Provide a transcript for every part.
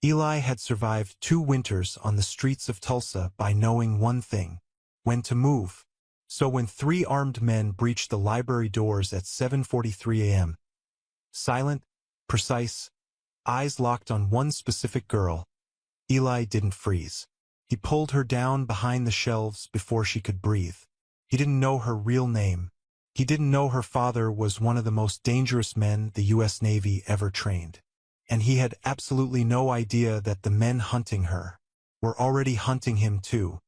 Eli had survived 2 winters on the streets of Tulsa by knowing one thing: when to move. So when 3 armed men breached the library doors at 7:43 a.m., silent, precise, eyes locked on one specific girl, Eli didn't freeze. He pulled her down behind the shelves before she could breathe. He didn't know her real name. He didn't know her father was one of the most dangerous men the U.S. Navy ever trained. And he had absolutely no idea that the men hunting her were already hunting him too.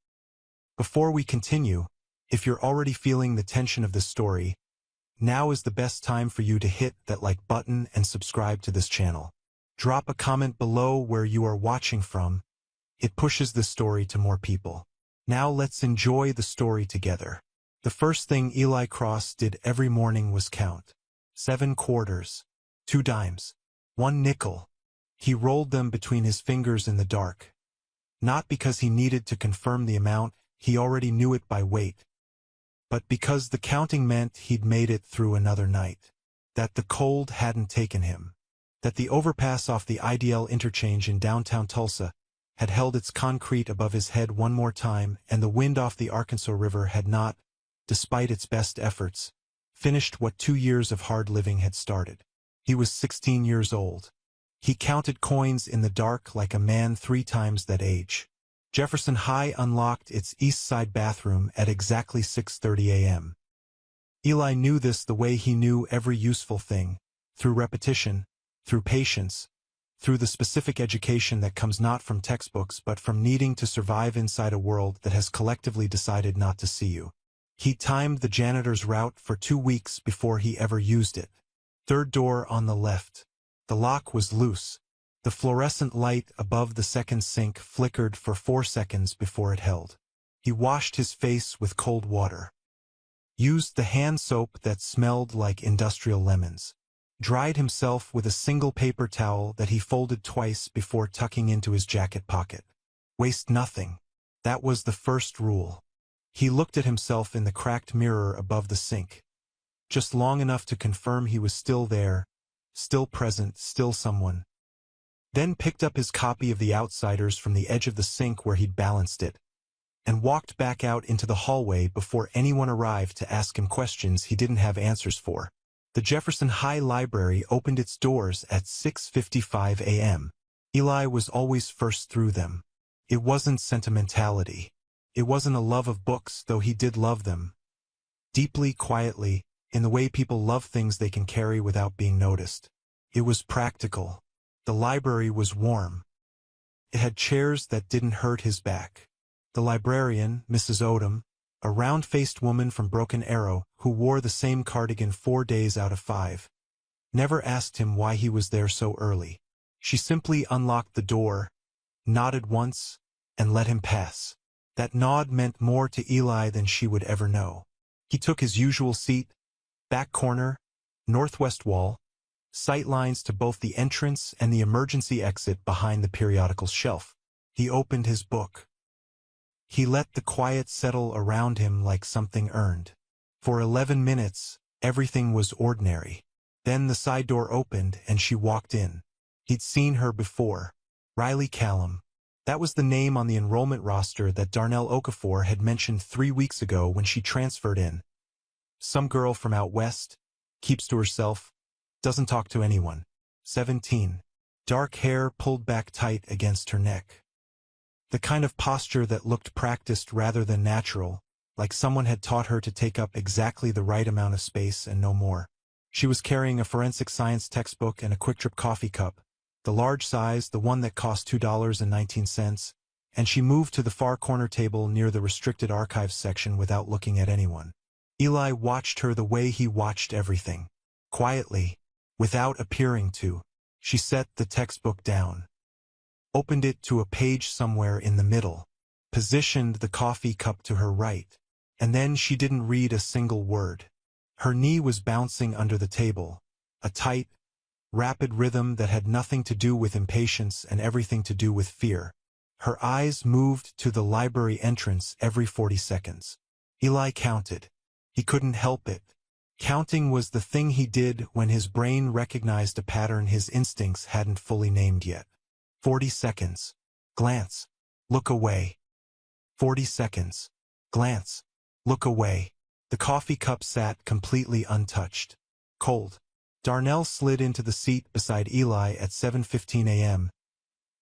Before we continue, if you're already feeling the tension of this story, now is the best time for you to hit that like button and subscribe to this channel. Drop a comment below where you are watching from. It pushes the story to more people. Now let's enjoy the story together. The first thing Eli Cross did every morning was count. 7 quarters, 2 dimes, 1 nickel. He rolled them between his fingers in the dark. Not because he needed to confirm the amount, he already knew it by weight, but because the counting meant he'd made it through another night. That the cold hadn't taken him. That the overpass off the IDL interchange in downtown Tulsa had held its concrete above his head one more time, and the wind off the Arkansas River had not, despite its best efforts, finished what 2 years of hard living had started. He was 16 years old. He counted coins in the dark like a man 3 times that age. Jefferson High unlocked its east side bathroom at exactly 6:30 a.m. Eli knew this the way he knew every useful thing, through repetition, through patience, through the specific education that comes not from textbooks but from needing to survive inside a world that has collectively decided not to see you. He timed the janitor's route for 2 weeks before he ever used it. 3rd door on the left. The lock was loose. The fluorescent light above the second sink flickered for 4 seconds before it held. He washed his face with cold water. Used the hand soap that smelled like industrial lemons. Dried himself with a single paper towel that he folded twice before tucking into his jacket pocket. Waste nothing. That was the first rule. He looked at himself in the cracked mirror above the sink. Just long enough to confirm he was still there, still present, still someone. Then picked up his copy of The Outsiders from the edge of the sink where he'd balanced it, and walked back out into the hallway before anyone arrived to ask him questions he didn't have answers for. The Jefferson High Library opened its doors at 6:55 a.m. Eli was always first through them. It wasn't sentimentality. It wasn't a love of books, though he did love them. Deeply, quietly, in the way people love things they can carry without being noticed. It was practical. The library was warm. It had chairs that didn't hurt his back. The librarian, Mrs. Odom, a round-faced woman from Broken Arrow who wore the same cardigan 4 days out of 5, never asked him why he was there so early. She simply unlocked the door, nodded once, and let him pass. That nod meant more to Eli than she would ever know. He took his usual seat, back corner, northwest wall, sight lines to both the entrance and the emergency exit behind the periodicals shelf. He opened his book. He let the quiet settle around him like something earned. For 11 minutes, everything was ordinary. Then the side door opened and she walked in. He'd seen her before. Riley Callum. That was the name on the enrollment roster that Darnell Okafor had mentioned 3 weeks ago when she transferred in. Some girl from out west, keeps to herself, doesn't talk to anyone. 17. Dark hair pulled back tight against her neck. The kind of posture that looked practiced rather than natural, like someone had taught her to take up exactly the right amount of space and no more. She was carrying a forensic science textbook and a quick-trip coffee cup, the large size, the one that cost $2.19, and she moved to the far corner table near the restricted archives section without looking at anyone. Eli watched her the way he watched everything. Quietly, without appearing to, she set the textbook down. Opened it to a page somewhere in the middle, positioned the coffee cup to her right, and then she didn't read a single word. Her knee was bouncing under the table, a tight, rapid rhythm that had nothing to do with impatience and everything to do with fear. Her eyes moved to the library entrance every 40 seconds. Eli counted. He couldn't help it. Counting was the thing he did when his brain recognized a pattern his instincts hadn't fully named yet. 40 seconds. Glance. Look away. 40 seconds. Glance. Look away. The coffee cup sat completely untouched. Cold. Darnell slid into the seat beside Eli at 7:15 a.m.,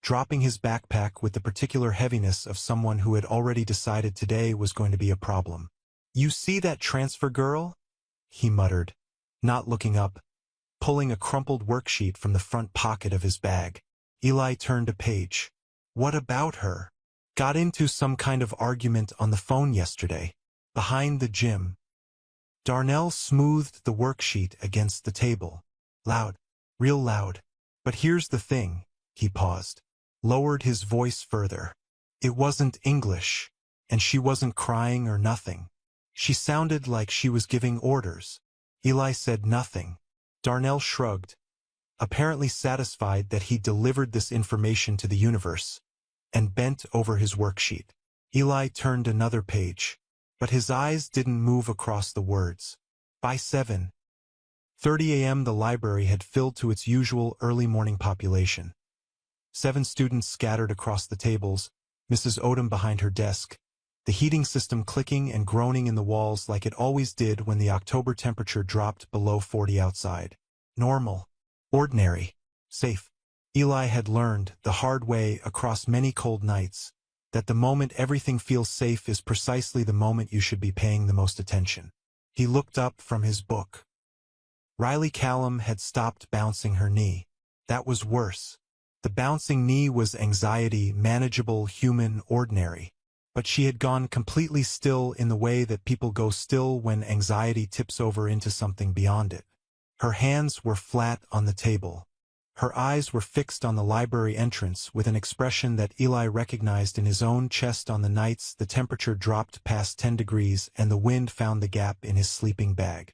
dropping his backpack with the particular heaviness of someone who had already decided today was going to be a problem. "You see that transfer girl?" he muttered, not looking up, pulling a crumpled worksheet from the front pocket of his bag. Eli turned a page. "What about her?" "Got into some kind of argument on the phone yesterday. Behind the gym." Darnell smoothed the worksheet against the table. "Loud. Real loud. But here's the thing," he paused, lowered his voice further. "It wasn't English, and she wasn't crying or nothing. She sounded like she was giving orders." Eli said nothing. Darnell shrugged, apparently satisfied that he delivered this information to the universe, and bent over his worksheet. Eli turned another page, but his eyes didn't move across the words. By 7:30 a.m. the library had filled to its usual early morning population. 7 students scattered across the tables, Mrs. Odom behind her desk, the heating system clicking and groaning in the walls like it always did when the October temperature dropped below 40 outside. Normal. Ordinary. Safe. Eli had learned, the hard way across many cold nights, that the moment everything feels safe is precisely the moment you should be paying the most attention. He looked up from his book. Riley Callum had stopped bouncing her knee. That was worse. The bouncing knee was anxiety, manageable, human, ordinary. But she had gone completely still in the way that people go still when anxiety tips over into something beyond it. Her hands were flat on the table. Her eyes were fixed on the library entrance with an expression that Eli recognized in his own chest on the nights the temperature dropped past 10 degrees and the wind found the gap in his sleeping bag.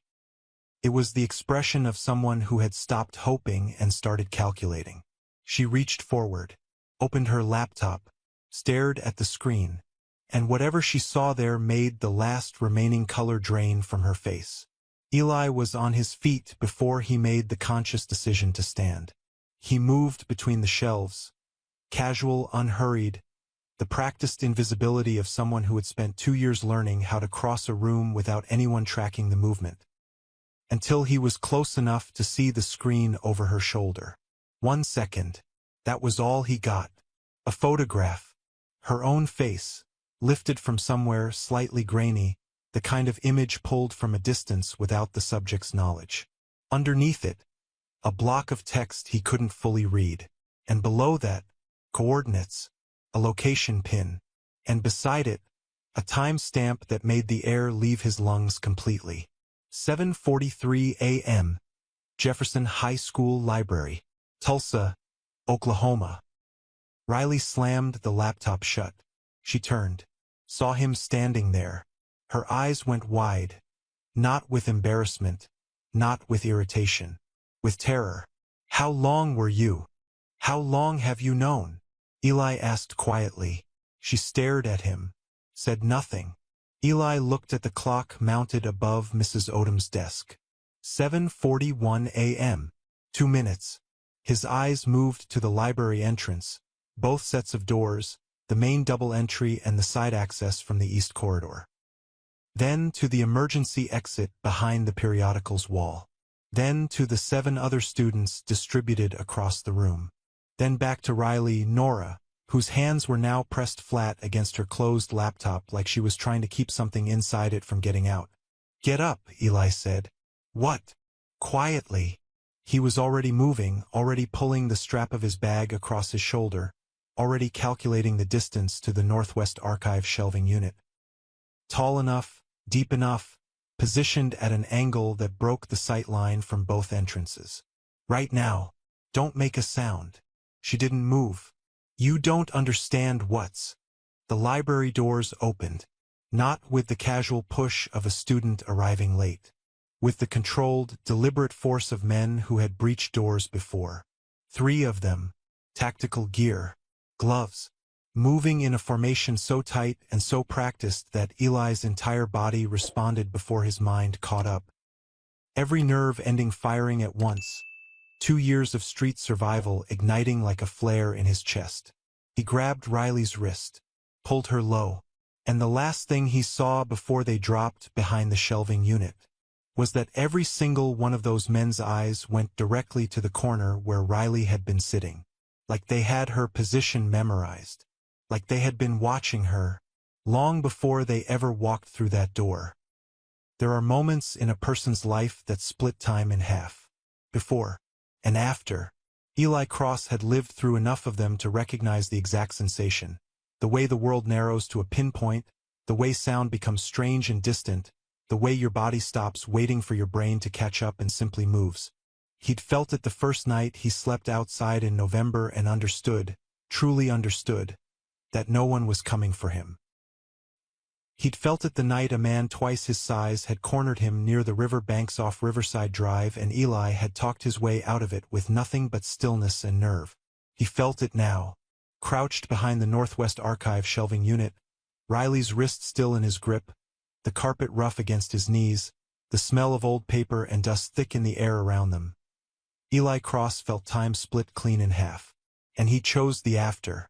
It was the expression of someone who had stopped hoping and started calculating. She reached forward, opened her laptop, stared at the screen, and whatever she saw there made the last remaining color drain from her face. Eli was on his feet before he made the conscious decision to stand. He moved between the shelves, casual, unhurried, the practiced invisibility of someone who had spent 2 years learning how to cross a room without anyone tracking the movement, until he was close enough to see the screen over her shoulder. 1 second. That was all he got. A photograph. Her own face, lifted from somewhere slightly grainy, the kind of image pulled from a distance without the subject's knowledge. Underneath it, a block of text he couldn't fully read, and below that, coordinates, a location pin, and beside it, a time stamp that made the air leave his lungs completely. 7:43 a.m. Jefferson High School Library, Tulsa, Oklahoma. Riley slammed the laptop shut. She turned, saw him standing there. Her eyes went wide, not with embarrassment, not with irritation, with terror. "How long were you? How long have you known?" Eli asked quietly. She stared at him, said nothing. Eli looked at the clock mounted above Mrs. Odom's desk. 7:41 a.m. 2 minutes. His eyes moved to the library entrance, both sets of doors, the main double entry and the side access from the east corridor. Then to the emergency exit behind the periodicals wall. Then to the 7 other students distributed across the room. Then back to Riley, Nora, whose hands were now pressed flat against her closed laptop like she was trying to keep something inside it from getting out. "Get up," Eli said. "What?" Quietly. He was already moving, already pulling the strap of his bag across his shoulder, already calculating the distance to the Northwest Archive shelving unit. Tall enough, deep enough, positioned at an angle that broke the sight line from both entrances. "Right now. Don't make a sound." She didn't move. "You don't understand what's." The library doors opened, not with the casual push of a student arriving late, with the controlled, deliberate force of men who had breached doors before. 3 of them, tactical gear, gloves, moving in a formation so tight and so practiced that Eli's entire body responded before his mind caught up. Every nerve ending firing at once, 2 years of street survival igniting like a flare in his chest. He grabbed Riley's wrist, pulled her low, and the last thing he saw before they dropped behind the shelving unit was that every single one of those men's eyes went directly to the corner where Riley had been sitting, like they had her position memorized, like they had been watching her, long before they ever walked through that door. There are moments in a person's life that split time in half. Before and after. Eli Cross had lived through enough of them to recognize the exact sensation. The way the world narrows to a pinpoint, the way sound becomes strange and distant, the way your body stops waiting for your brain to catch up and simply moves. He'd felt it the first night he slept outside in November and understood, truly understood, that no one was coming for him. He'd felt it the night a man twice his size had cornered him near the river banks off Riverside Drive, and Eli had talked his way out of it with nothing but stillness and nerve. He felt it now, crouched behind the Northwest Archive shelving unit, Riley's wrist still in his grip, the carpet rough against his knees, the smell of old paper and dust thick in the air around them. Eli Cross felt time split clean in half, and he chose the after.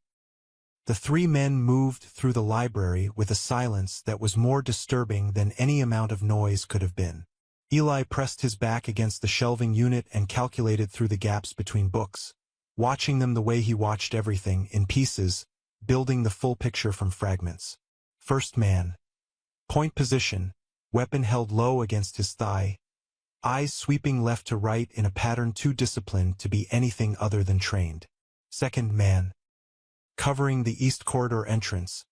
The three men moved through the library with a silence that was more disturbing than any amount of noise could have been. Eli pressed his back against the shelving unit and calculated through the gaps between books, watching them the way he watched everything, in pieces, building the full picture from fragments. First man. Point position, weapon held low against his thigh, eyes sweeping left to right in a pattern too disciplined to be anything other than trained. Second man. Covering the east corridor entrance,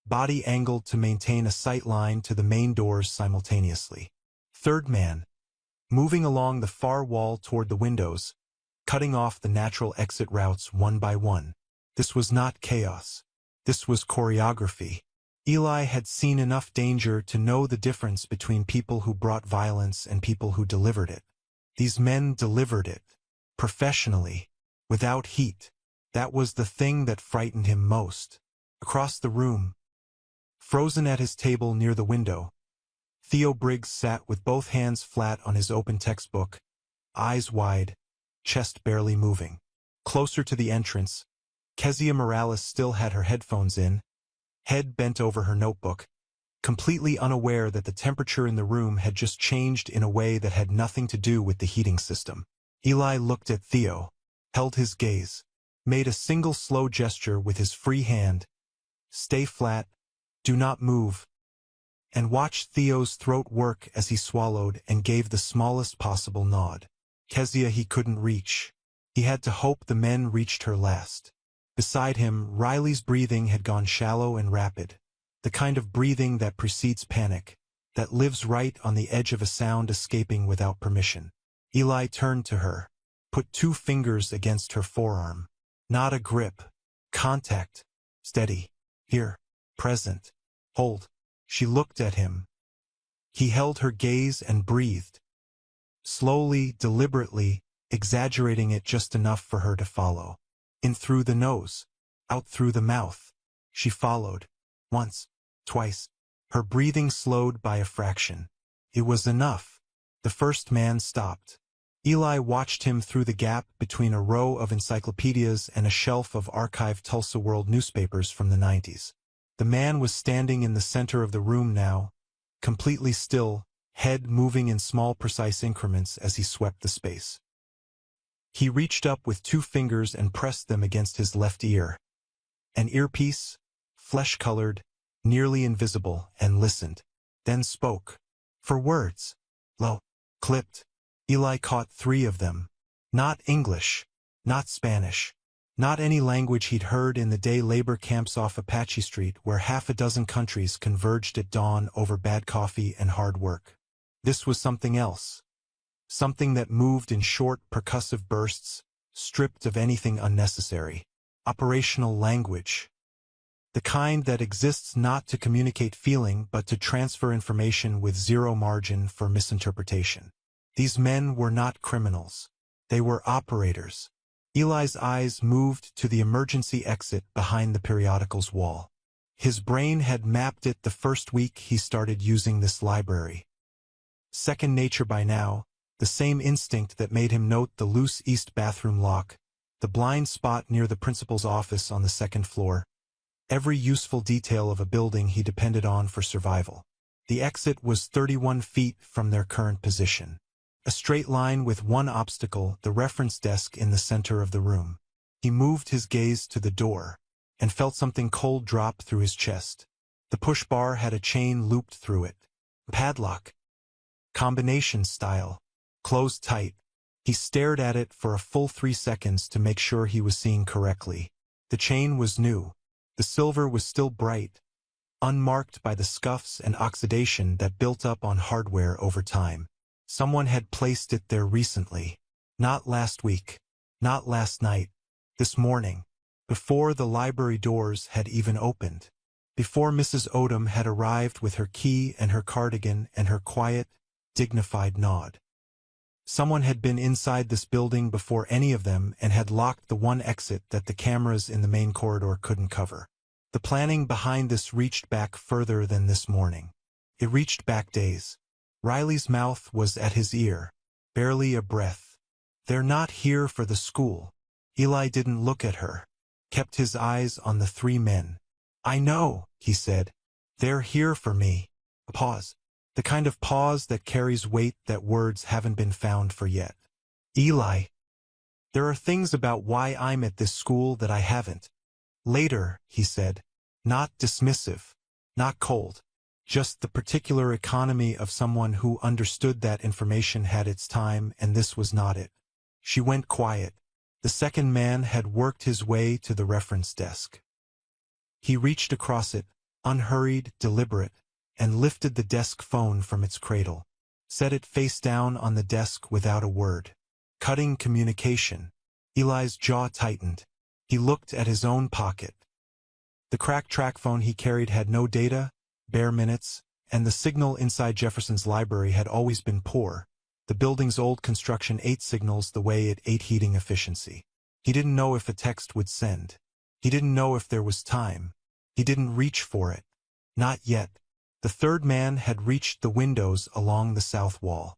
body angled to maintain a sight line to the main doors simultaneously. Third man. Moving along the far wall toward the windows, cutting off the natural exit routes one by one. This was not chaos. This was choreography. Eli had seen enough danger to know the difference between people who brought violence and people who delivered it. These men delivered it, professionally, without heat. That was the thing that frightened him most. Across the room, frozen at his table near the window, Theo Briggs sat with both hands flat on his open textbook, eyes wide, chest barely moving. Closer to the entrance, Kezia Morales still had her headphones in, head bent over her notebook, completely unaware that the temperature in the room had just changed in a way that had nothing to do with the heating system. Eli looked at Theo, held his gaze, made a single slow gesture with his free hand, stay flat, do not move, and watched Theo's throat work as he swallowed and gave the smallest possible nod. Kezia he couldn't reach. He had to hope the men reached her last. Beside him, Riley's breathing had gone shallow and rapid, the kind of breathing that precedes panic, that lives right on the edge of a sound escaping without permission. Eli turned to her, put 2 fingers against her forearm. Not a grip. Contact. Steady. Here. Present. Hold. She looked at him. He held her gaze and breathed. Slowly, deliberately, exaggerating it just enough for her to follow. In through the nose. Out through the mouth. She followed. Once. Twice. Her breathing slowed by a fraction. It was enough. The first man stopped. Eli watched him through the gap between a row of encyclopedias and a shelf of archived Tulsa World newspapers from the 90s. The man was standing in the center of the room now, completely still, head moving in small precise increments as he swept the space. He reached up with 2 fingers and pressed them against his left ear. An earpiece, flesh-colored, nearly invisible, and listened, then spoke. For words. Low. Clipped. Eli caught 3 of them. Not English, not Spanish, not any language he'd heard in the day labor camps off Apache Street where half a dozen countries converged at dawn over bad coffee and hard work. This was something else. Something that moved in short, percussive bursts, stripped of anything unnecessary. Operational language. The kind that exists not to communicate feeling but to transfer information with zero margin for misinterpretation. These men were not criminals. They were operators. Eli's eyes moved to the emergency exit behind the periodicals wall. His brain had mapped it the first week he started using this library. Second nature by now, the same instinct that made him note the loose east bathroom lock, the blind spot near the principal's office on the second floor. Every useful detail of a building he depended on for survival. The exit was 31 feet from their current position. A straight line with one obstacle, the reference desk in the center of the room. He moved his gaze to the door, and felt something cold drop through his chest. The push bar had a chain looped through it. Padlock. Combination style. Closed tight. He stared at it for a full 3 seconds to make sure he was seeing correctly. The chain was new. The silver was still bright, unmarked by the scuffs and oxidation that built up on hardware over time. Someone had placed it there recently. Not last week. Not last night. This morning. Before the library doors had even opened. Before Mrs. Odom had arrived with her key and her cardigan and her quiet, dignified nod. Someone had been inside this building before any of them and had locked the one exit that the cameras in the main corridor couldn't cover. The planning behind this reached back further than this morning. It reached back days. Riley's mouth was at his ear, barely a breath. They're not here for the school. Eli didn't look at her, kept his eyes on the 3 men. I know, he said. They're here for me. A pause. The kind of pause that carries weight that words haven't been found for yet. Eli. There are things about why I'm at this school that I haven't. Later, he said. Not dismissive. Not cold. Just the particular economy of someone who understood that information had its time and this was not it. She went quiet. The second man had worked his way to the reference desk. He reached across it, unhurried, deliberate, and lifted the desk phone from its cradle. Set it face down on the desk without a word. Cutting communication. Eli's jaw tightened. He looked at his own pocket. The cracked track phone he carried had no data, bare minutes, and the signal inside Jefferson's library had always been poor. The building's old construction ate signals the way it ate heating efficiency. He didn't know if a text would send. He didn't know if there was time. He didn't reach for it. Not yet. The third man had reached the windows along the south wall.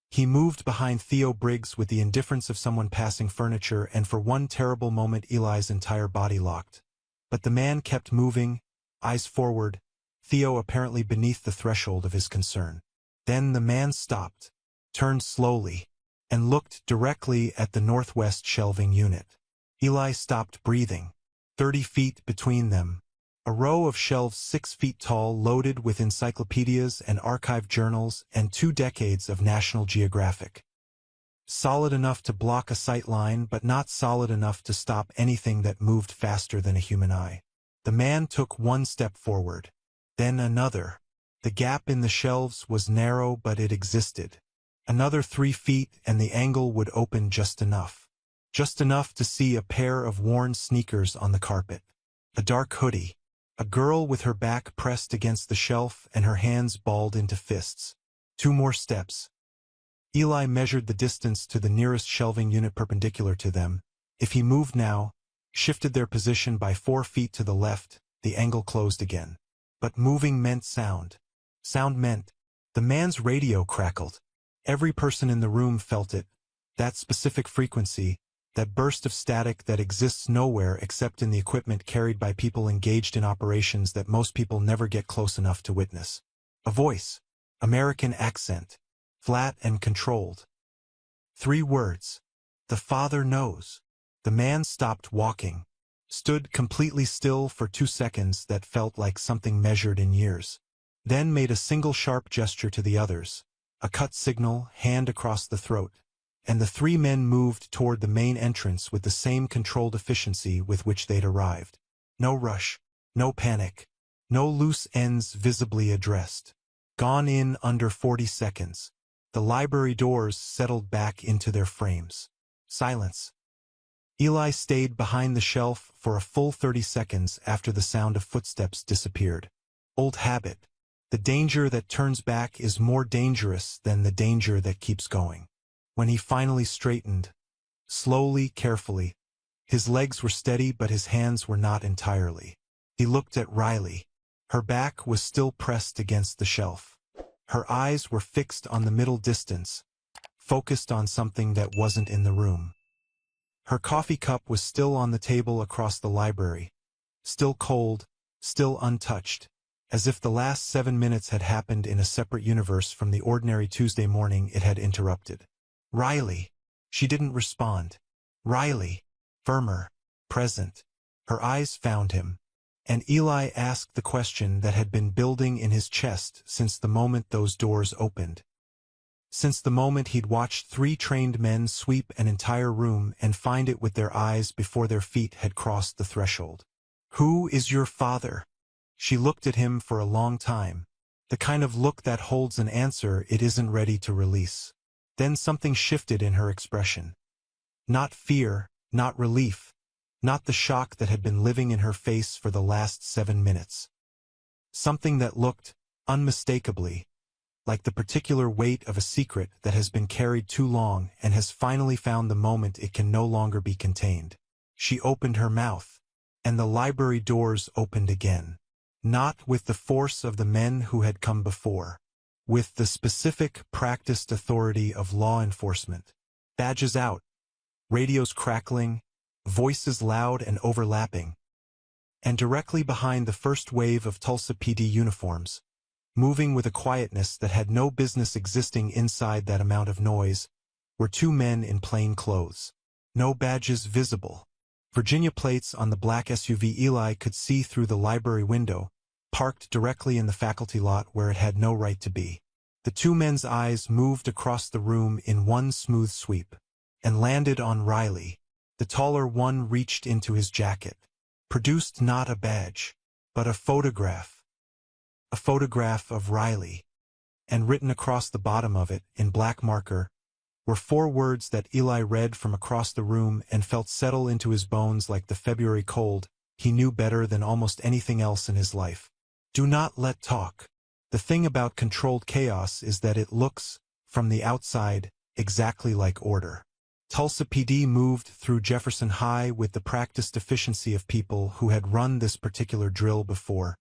He moved behind Theo Briggs with the indifference of someone passing furniture, and for one terrible moment Eli's entire body locked. But the man kept moving, eyes forward, Theo apparently beneath the threshold of his concern. Then the man stopped, turned slowly, and looked directly at the northwest shelving unit. Eli stopped breathing. 30 feet between them. A row of shelves 6 feet tall loaded with encyclopedias and archived journals and 2 decades of National Geographic. Solid enough to block a sight line, but not solid enough to stop anything that moved faster than a human eye. The man took 1 step forward. Then another. The gap in the shelves was narrow, but it existed. Another 3 feet and the angle would open just enough. Just enough to see a pair of worn sneakers on the carpet. A dark hoodie. A girl with her back pressed against the shelf and her hands balled into fists. 2 more steps. Eli measured the distance to the nearest shelving unit perpendicular to them. If he moved now, shifted their position by 4 feet to the left, the angle closed again. But moving meant sound. Sound meant. The man's radio crackled. Every person in the room felt it. That specific frequency, that burst of static that exists nowhere except in the equipment carried by people engaged in operations that most people never get close enough to witness. A voice. American accent. Flat and controlled. 3 words. The Father knows. The man stopped walking. Stood completely still for 2 seconds that felt like something measured in years. Then made a single sharp gesture to the others. A cut signal, hand across the throat. And the 3 men moved toward the main entrance with the same controlled efficiency with which they'd arrived. No rush. No panic. No loose ends visibly addressed. Gone in under 40 seconds. The library doors settled back into their frames. Silence. Eli stayed behind the shelf for a full 30 seconds after the sound of footsteps disappeared. Old habit. The danger that turns back is more dangerous than the danger that keeps going. When he finally straightened, slowly, carefully, his legs were steady but his hands were not entirely. He looked at Riley. Her back was still pressed against the shelf. Her eyes were fixed on the middle distance, focused on something that wasn't in the room. Her coffee cup was still on the table across the library, still cold, still untouched, as if the last 7 minutes had happened in a separate universe from the ordinary Tuesday morning it had interrupted. Riley. She didn't respond. Riley. Firmer. Present. Her eyes found him. And Eli asked the question that had been building in his chest since the moment those doors opened. Since the moment he'd watched 3 trained men sweep an entire room and find it with their eyes before their feet had crossed the threshold. Who is your father? She looked at him for a long time, the kind of look that holds an answer it isn't ready to release. Then something shifted in her expression. Not fear, not relief, not the shock that had been living in her face for the last 7 minutes. Something that looked, unmistakably, like the particular weight of a secret that has been carried too long and has finally found the moment it can no longer be contained. She opened her mouth, and the library doors opened again. Not with the force of the men who had come before. With the specific, practiced authority of law enforcement. Badges out. Radios crackling. Voices loud and overlapping. And directly behind the first wave of Tulsa PD uniforms, moving with a quietness that had no business existing inside that amount of noise, were 2 men in plain clothes. No badges visible. Virginia plates on the black SUV Eli could see through the library window, parked directly in the faculty lot where it had no right to be. The 2 men's eyes moved across the room in one smooth sweep, and landed on Riley. The taller one reached into his jacket, produced not a badge, but a photograph. A photograph of Riley. And written across the bottom of it, in black marker, were 4 words that Eli read from across the room and felt settle into his bones like the February cold he knew better than almost anything else in his life. Do not let talk. The thing about controlled chaos is that it looks, from the outside, exactly like order. Tulsa PD moved through Jefferson High with the practiced efficiency of people who had run this particular drill before.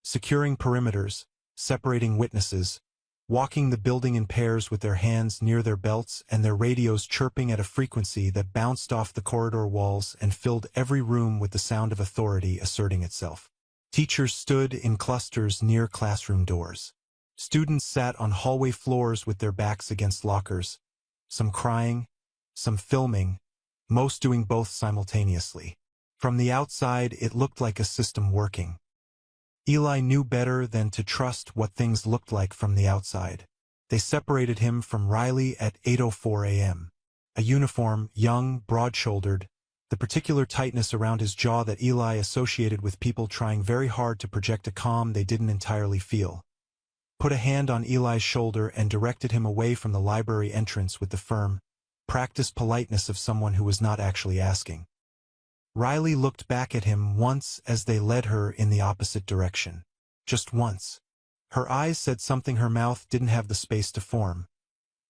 Securing perimeters, separating witnesses, walking the building in pairs with their hands near their belts and their radios chirping at a frequency that bounced off the corridor walls and filled every room with the sound of authority asserting itself. Teachers stood in clusters near classroom doors. Students sat on hallway floors with their backs against lockers, some crying, some filming, most doing both simultaneously. From the outside, it looked like a system working. Eli knew better than to trust what things looked like from the outside. They separated him from Riley at 8:04 a.m. A uniform, young, broad-shouldered, the particular tightness around his jaw that Eli associated with people trying very hard to project a calm they didn't entirely feel. Put a hand on Eli's shoulder and directed him away from the library entrance with the firm, practiced politeness of someone who was not actually asking. Riley looked back at him once as they led her in the opposite direction. Just once. Her eyes said something her mouth didn't have the space to form.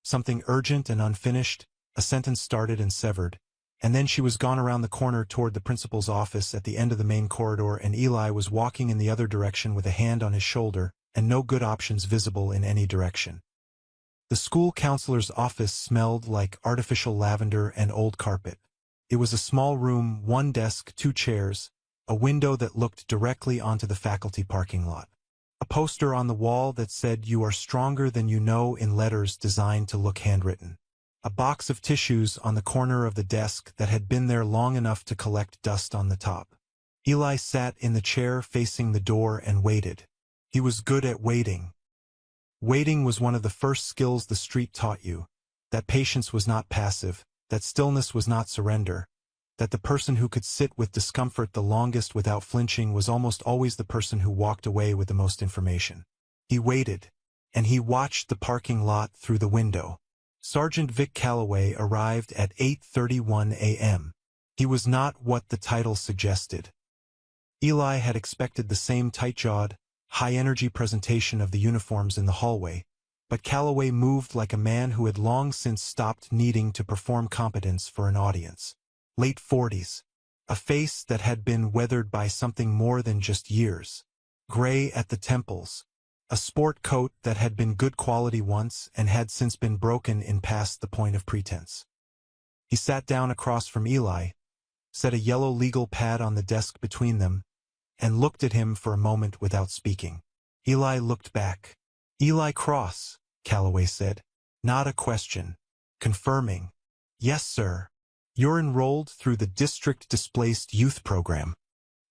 Something urgent and unfinished, a sentence started and severed, and then she was gone around the corner toward the principal's office at the end of the main corridor, and Eli was walking in the other direction with a hand on his shoulder and no good options visible in any direction. The school counselor's office smelled like artificial lavender and old carpet. It was a small room, 1 desk, 2 chairs, a window that looked directly onto the faculty parking lot. A poster on the wall that said, "You are stronger than you know," in letters designed to look handwritten. A box of tissues on the corner of the desk that had been there long enough to collect dust on the top. Eli sat in the chair facing the door and waited. He was good at waiting. Waiting was one of the first skills the street taught you, that patience was not passive, that stillness was not surrender, that the person who could sit with discomfort the longest without flinching was almost always the person who walked away with the most information. He waited, and he watched the parking lot through the window. Sergeant Vic Calloway arrived at 8:31 a.m. He was not what the title suggested. Eli had expected the same tight-jawed, high-energy presentation of the uniforms in the hallway, but Calloway moved like a man who had long since stopped needing to perform competence for an audience. Late 40s. A face that had been weathered by something more than just years. Gray at the temples. A sport coat that had been good quality once and had since been broken in past the point of pretense. He sat down across from Eli, set a yellow legal pad on the desk between them, and looked at him for a moment without speaking. Eli looked back. "Eli Cross," Calloway said. Not a question. Confirming. "Yes, sir." "You're enrolled through the District Displaced Youth Program."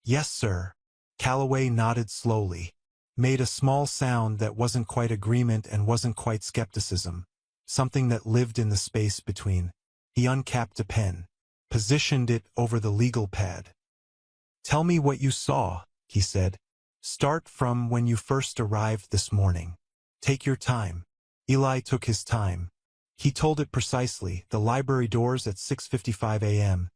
"Yes, sir." Calloway nodded slowly. Made a small sound that wasn't quite agreement and wasn't quite skepticism. Something that lived in the space between. He uncapped a pen. Positioned it over the legal pad. "Tell me what you saw," he said. "Start from when you first arrived this morning. Take your time." Eli took his time. He told it precisely, the library doors at 6:55 a.m.,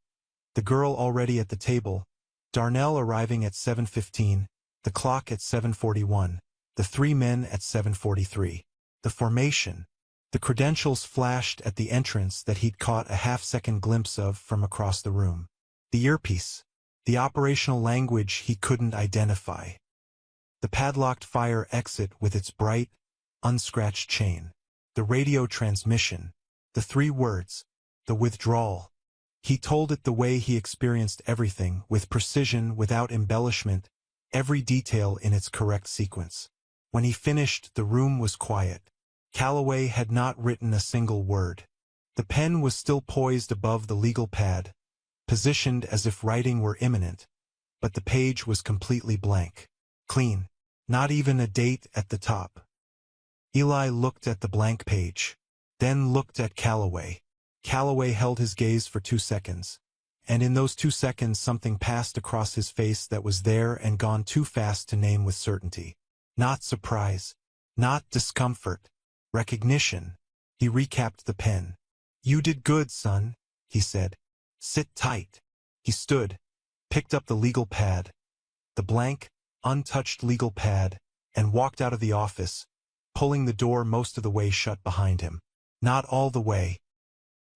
the girl already at the table, Darnell arriving at 7:15, the clock at 7:41, the three men at 7:43. The formation. The credentials flashed at the entrance that he'd caught a half-second glimpse of from across the room. The earpiece. The operational language he couldn't identify. The padlocked fire exit with its bright, unscratched chain. The radio transmission. The three words. The withdrawal. He told it the way he experienced everything, with precision, without embellishment, every detail in its correct sequence. When he finished, the room was quiet. Calloway had not written a single word. The pen was still poised above the legal pad, positioned as if writing were imminent, but the page was completely blank. Clean. Not even a date at the top. Eli looked at the blank page, then looked at Calloway. Calloway held his gaze for 2 seconds, and in those 2 seconds something passed across his face that was there and gone too fast to name with certainty. Not surprise. Not discomfort. Recognition. He recapped the pen. "You did good, son," he said. "Sit tight." He stood, picked up the legal pad, the blank, untouched legal pad, and walked out of the office, pulling the door most of the way shut behind him. Not all the way.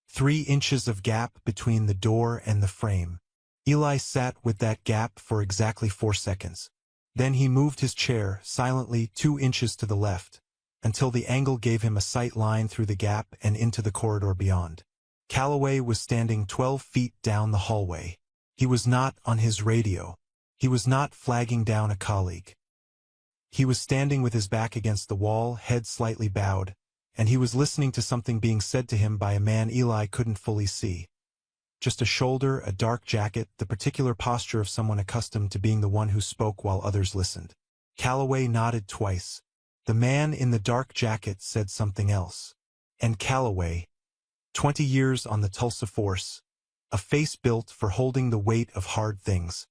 3 inches of gap between the door and the frame. Eli sat with that gap for exactly 4 seconds. Then he moved his chair, silently 2 inches to the left, until the angle gave him a sight line through the gap and into the corridor beyond. Calloway was standing 12 feet down the hallway. He was not on his radio. He was not flagging down a colleague. He was standing with his back against the wall, head slightly bowed, and he was listening to something being said to him by a man Eli couldn't fully see. Just a shoulder, a dark jacket, the particular posture of someone accustomed to being the one who spoke while others listened. Calloway nodded twice. The man in the dark jacket said something else. And Calloway, 20 years on the Tulsa force, a face built for holding the weight of hard things,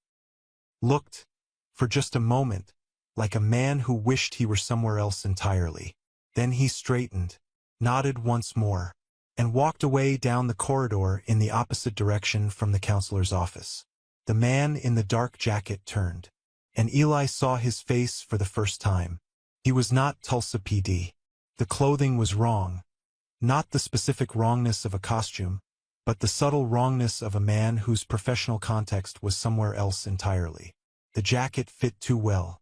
looked, for just a moment, like a man who wished he were somewhere else entirely. Then he straightened, nodded once more, and walked away down the corridor in the opposite direction from the counselor's office. The man in the dark jacket turned, and Eli saw his face for the first time. He was not Tulsa PD. The clothing was wrong. Not the specific wrongness of a costume, but the subtle wrongness of a man whose professional context was somewhere else entirely. The jacket fit too well.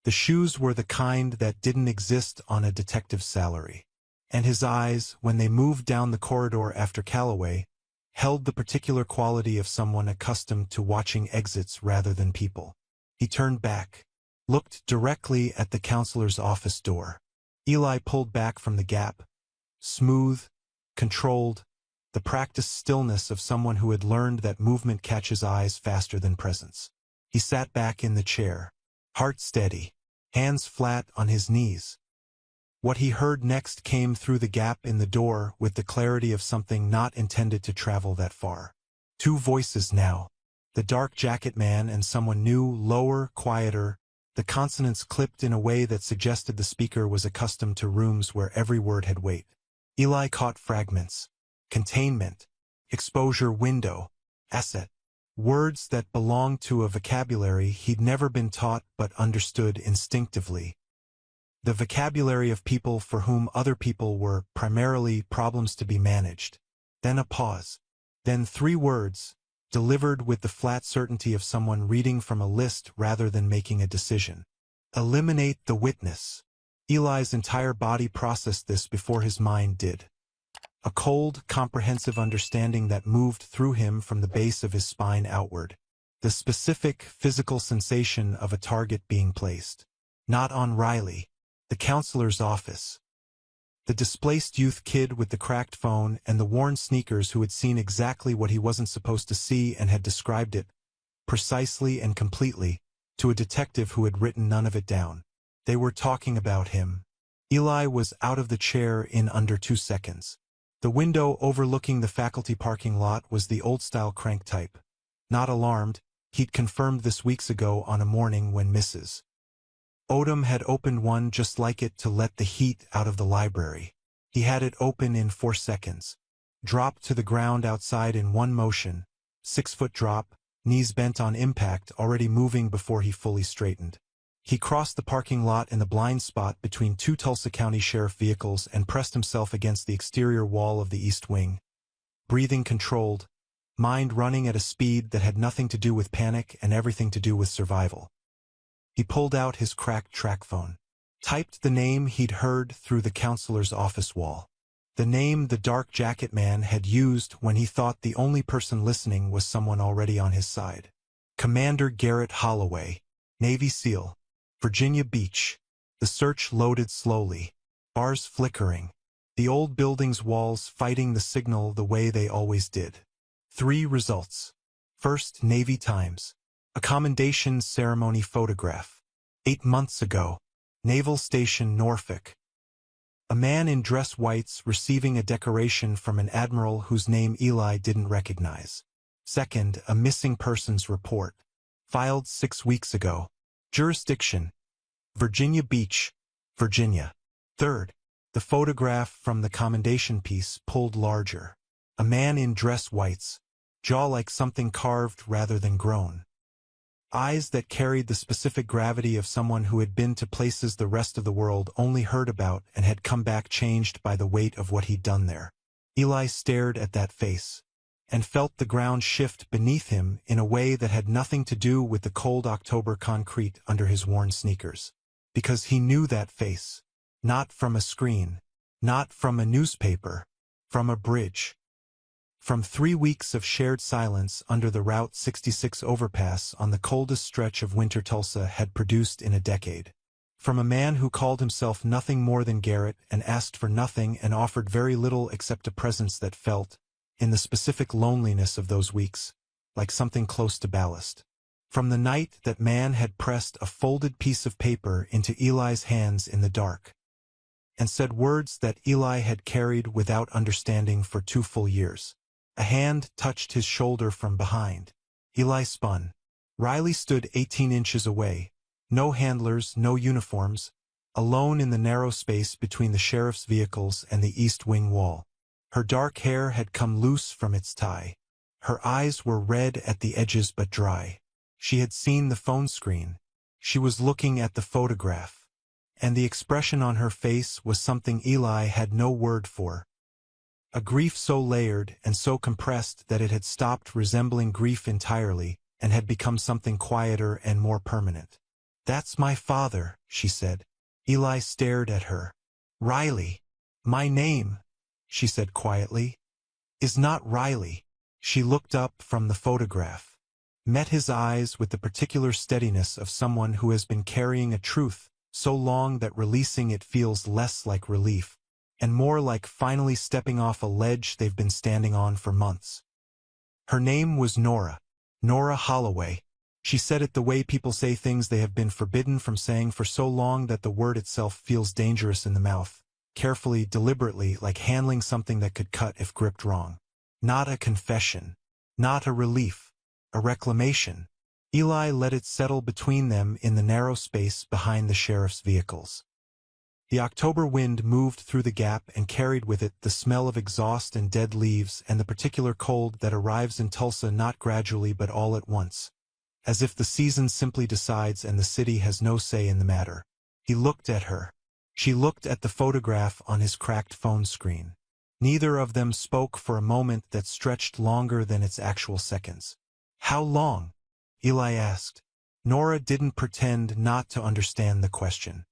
The shoes were the kind that didn't exist on a detective's salary. And his eyes, when they moved down the corridor after Calloway, held the particular quality of someone accustomed to watching exits rather than people. He turned back, looked directly at the counselor's office door. Eli pulled back from the gap, smooth, controlled, the practiced stillness of someone who had learned that movement catches eyes faster than presence. He sat back in the chair, heart steady, hands flat on his knees. What he heard next came through the gap in the door with the clarity of something not intended to travel that far. 2 voices now. The dark jacket man and someone new, lower, quieter, the consonants clipped in a way that suggested the speaker was accustomed to rooms where every word had weight. Eli caught fragments. Containment. Exposure window. Asset. Words that belonged to a vocabulary he'd never been taught but understood instinctively. The vocabulary of people for whom other people were primarily problems to be managed. Then a pause. Then 3 words, delivered with the flat certainty of someone reading from a list rather than making a decision. Eliminate the witness. Eli's entire body processed this before his mind did. A cold, comprehensive understanding that moved through him from the base of his spine outward. The specific, physical sensation of a target being placed. Not on Riley, the counselor's office. The displaced youth kid with the cracked phone and the worn sneakers who had seen exactly what he wasn't supposed to see and had described it, precisely and completely, to a detective who had written none of it down. They were talking about him. Eli was out of the chair in under 2 seconds. The window overlooking the faculty parking lot was the old-style crank type. Not alarmed, he'd confirmed this weeks ago on a morning when Mrs. Odom had opened one just like it to let the heat out of the library. He had it open in 4 seconds. Dropped to the ground outside in one motion. 6-foot drop, knees bent on impact, already moving before he fully straightened. He crossed the parking lot in the blind spot between 2 Tulsa County Sheriff vehicles and pressed himself against the exterior wall of the east wing. Breathing controlled, mind running at a speed that had nothing to do with panic and everything to do with survival. He pulled out his cracked track phone. Typed the name he'd heard through the counselor's office wall. The name the dark jacket man had used when he thought the only person listening was someone already on his side. Commander Garrett Holloway, Navy SEAL, Virginia Beach. The search loaded slowly. Bars flickering. The old building's walls fighting the signal the way they always did. 3 results. First, Navy Times. A commendation ceremony photograph. 8 months ago. Naval Station Norfolk. A man in dress whites receiving a decoration from an admiral whose name Eli didn't recognize. Second, a missing persons report. Filed 6 weeks ago. Jurisdiction: Virginia Beach, Virginia. Third, the photograph from the commendation piece pulled larger. A man in dress whites, jaw like something carved rather than grown. Eyes that carried the specific gravity of someone who had been to places the rest of the world only heard about and had come back changed by the weight of what he'd done there. Eli stared at that face, and felt the ground shift beneath him in a way that had nothing to do with the cold October concrete under his worn sneakers. Because he knew that face. Not from a screen. Not from a newspaper. From a bridge. From 3 weeks of shared silence under the Route 66 overpass on the coldest stretch of winter Tulsa had produced in a decade. From a man who called himself nothing more than Garrett and asked for nothing and offered very little except a presence that felt, in the specific loneliness of those weeks, like something close to ballast. From the night that man had pressed a folded piece of paper into Eli's hands in the dark, and said words that Eli had carried without understanding for 2 full years. A hand touched his shoulder from behind. Eli spun. Riley stood 18 inches away. No handlers, no uniforms, alone in the narrow space between the sheriff's vehicles and the east wing wall. Her dark hair had come loose from its tie. Her eyes were red at the edges but dry. She had seen the phone screen. She was looking at the photograph. And the expression on her face was something Eli had no word for. A grief so layered and so compressed that it had stopped resembling grief entirely and had become something quieter and more permanent. "That's my father," she said. Eli stared at her. "Riley. My name," she said quietly, "is not Riley." She looked up from the photograph, met his eyes with the particular steadiness of someone who has been carrying a truth so long that releasing it feels less like relief, and more like finally stepping off a ledge they've been standing on for months. Her name was Nora. Nora Holloway. She said it the way people say things they have been forbidden from saying for so long that the word itself feels dangerous in the mouth, carefully, deliberately, like handling something that could cut if gripped wrong. Not a confession. Not a relief. A reclamation. Eli let it settle between them in the narrow space behind the sheriff's vehicles. The October wind moved through the gap and carried with it the smell of exhaust and dead leaves and the particular cold that arrives in Tulsa not gradually but all at once, as if the season simply decides and the city has no say in the matter. He looked at her. She looked at the photograph on his cracked phone screen. Neither of them spoke for a moment that stretched longer than its actual seconds. "How long?" Eli asked. Nora didn't pretend not to understand the question.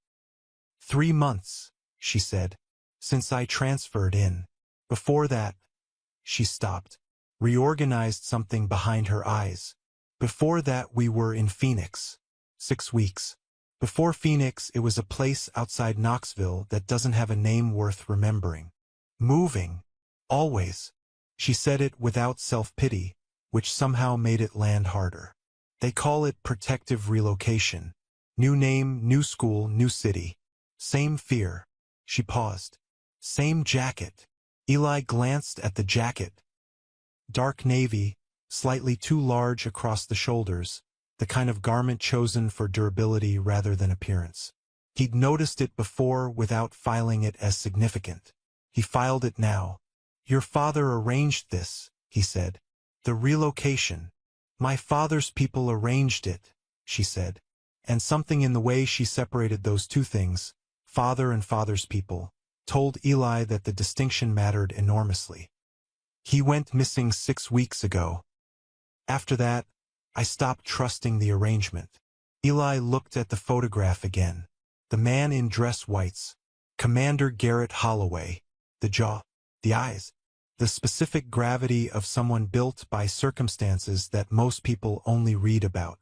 3 months, she said, since I transferred in. Before that, she stopped, reorganized something behind her eyes. Before that we were in Phoenix. 6 weeks. Before Phoenix it was a place outside Knoxville that doesn't have a name worth remembering. Moving. Always. She said it without self-pity, which somehow made it land harder. They call it protective relocation. New name, new school, new city. Same fear. She paused. Same jacket. Eli glanced at the jacket. Dark navy, slightly too large across the shoulders, the kind of garment chosen for durability rather than appearance. He'd noticed it before without filing it as significant. He filed it now. Your father arranged this, he said. The relocation. My father's people arranged it, she said. And something in the way she separated those two things, father and father's people, told Eli that the distinction mattered enormously. He went missing 6 weeks ago. After that, I stopped trusting the arrangement. Eli looked at the photograph again. The man in dress whites. Commander Garrett Holloway. The jaw. The eyes. The specific gravity of someone built by circumstances that most people only read about.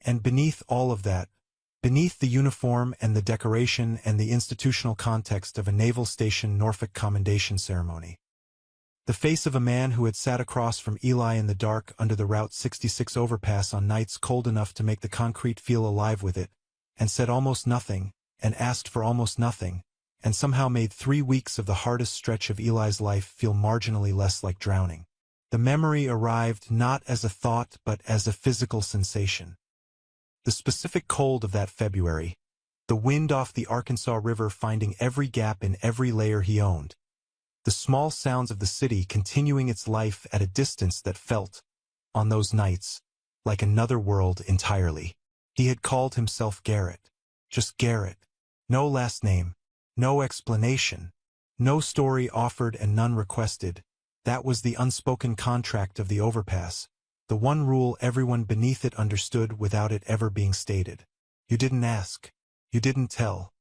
And beneath all of that, beneath the uniform and the decoration and the institutional context of a naval station Norfolk commendation ceremony, the face of a man who had sat across from Eli in the dark under the Route 66 overpass on nights cold enough to make the concrete feel alive with it, and said almost nothing, and asked for almost nothing, and somehow made 3 weeks of the hardest stretch of Eli's life feel marginally less like drowning. The memory arrived not as a thought but as a physical sensation. The specific cold of that February, the wind off the Arkansas River finding every gap in every layer he owned, the small sounds of the city continuing its life at a distance that felt, on those nights, like another world entirely. He had called himself Garrett. Just Garrett. No last name. No explanation. No story offered and none requested. That was the unspoken contract of the overpass. The one rule everyone beneath it understood without it ever being stated. You didn't ask. You didn't tell.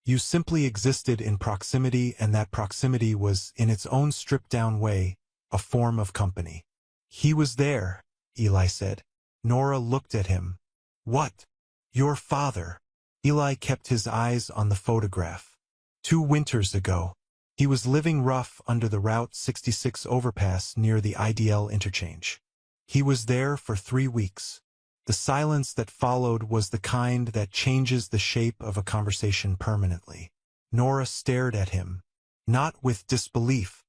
You simply existed in proximity, and that proximity was, in its own stripped-down way, a form of company. He was there, Eli said. Nora looked at him. What? Your father. Eli kept his eyes on the photograph. 2 winters ago. He was living rough under the Route 66 overpass near the IDL interchange. He was there for 3 weeks. The silence that followed was the kind that changes the shape of a conversation permanently. Nora stared at him, not with disbelief,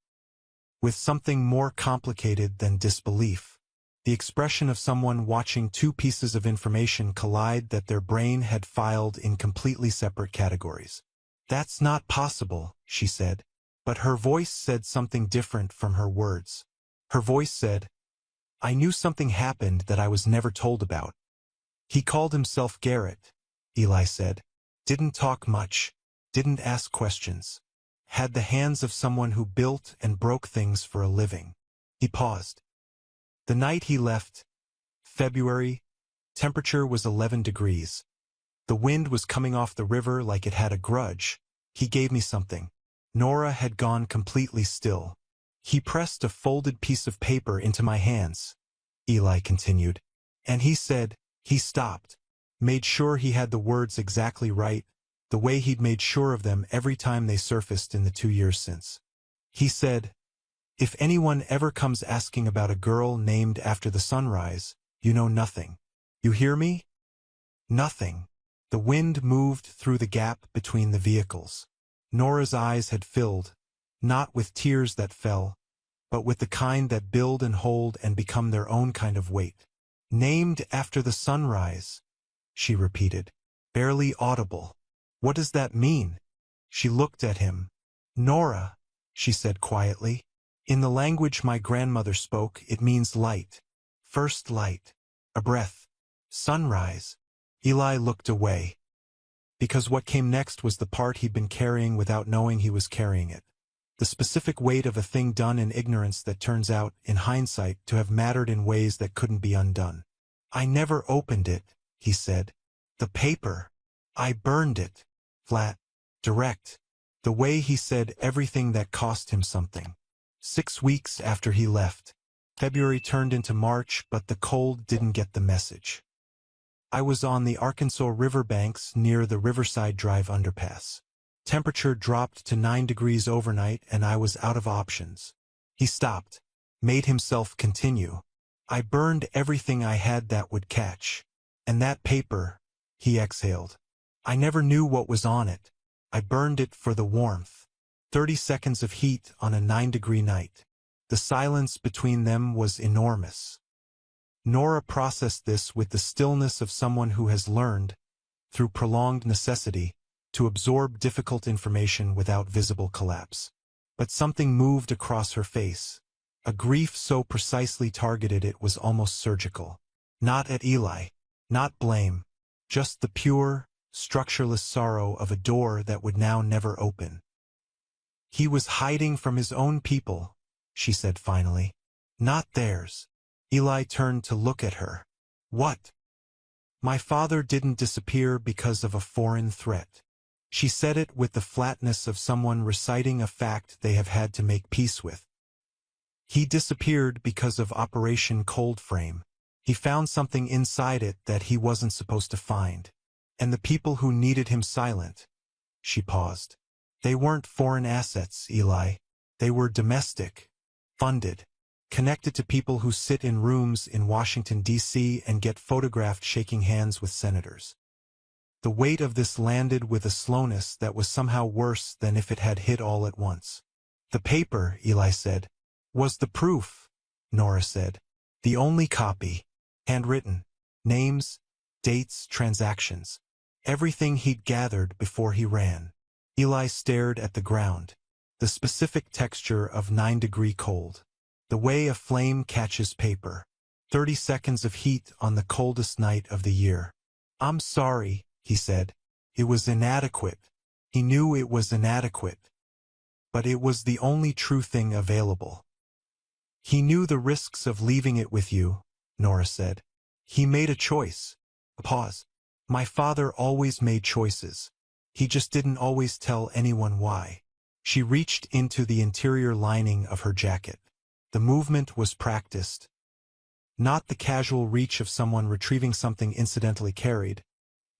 with something more complicated than disbelief. The expression of someone watching 2 pieces of information collide that their brain had filed in completely separate categories. That's not possible, she said, but her voice said something different from her words. Her voice said, I knew something happened that I was never told about. He called himself Garrett, Eli said. Didn't talk much. Didn't ask questions. Had the hands of someone who built and broke things for a living. He paused. The night he left, February, temperature was 11 degrees. The wind was coming off the river like it had a grudge. He gave me something. Nora had gone completely still. He pressed a folded piece of paper into my hands, Eli continued. And he said, he stopped, made sure he had the words exactly right, the way he'd made sure of them every time they surfaced in the 2 years since. He said, if anyone ever comes asking about a girl named after the sunrise, you know nothing. You hear me? Nothing. The wind moved through the gap between the vehicles. Nora's eyes had filled, not with tears that fell, but with the kind that build and hold and become their own kind of weight. Named after the sunrise, she repeated, barely audible. What does that mean? She looked at him. Nora, she said quietly. In the language my grandmother spoke, it means light. First light. A breath. Sunrise. Eli looked away. Because what came next was the part he'd been carrying without knowing he was carrying it. The specific weight of a thing done in ignorance that turns out, in hindsight, to have mattered in ways that couldn't be undone. I never opened it, he said. The paper. I burned it. Flat. direct. The way he said everything that cost him something. 6 weeks after he left. February turned into March, but the cold didn't get the message. I was on the Arkansas River banks near the Riverside Drive underpass. Temperature dropped to 9 degrees overnight and I was out of options. He stopped, made himself continue. I burned everything I had that would catch. And that paper, he exhaled. I never knew what was on it. I burned it for the warmth. 30 seconds of heat on a 9-degree night. The silence between them was enormous. Nora processed this with the stillness of someone who has learned, through prolonged necessity, to absorb difficult information without visible collapse. But something moved across her face. A grief so precisely targeted it was almost surgical. Not at Eli. Not blame. Just the pure, structureless sorrow of a door that would now never open. He was hiding from his own people, she said finally. Not theirs. Eli turned to look at her. What? My father didn't disappear because of a foreign threat. She said it with the flatness of someone reciting a fact they have had to make peace with. He disappeared because of Operation Coldframe. He found something inside it that he wasn't supposed to find. And the people who needed him silent. She paused. They weren't foreign assets, Eli. They were domestic, funded, connected to people who sit in rooms in Washington, D.C. and get photographed shaking hands with senators. The weight of this landed with a slowness that was somehow worse than if it had hit all at once. The paper, Eli said, was the proof, Nora said. The only copy. Handwritten. Names, dates, transactions. Everything he'd gathered before he ran. Eli stared at the ground. The specific texture of 9-degree cold. The way a flame catches paper. 30 seconds of heat on the coldest night of the year. I'm sorry, he said. It was inadequate. He knew it was inadequate. But it was the only true thing available. He knew the risks of leaving it with you, Nora said. He made a choice. A pause. My father always made choices. He just didn't always tell anyone why. She reached into the interior lining of her jacket. The movement was practiced. Not the casual reach of someone retrieving something incidentally carried,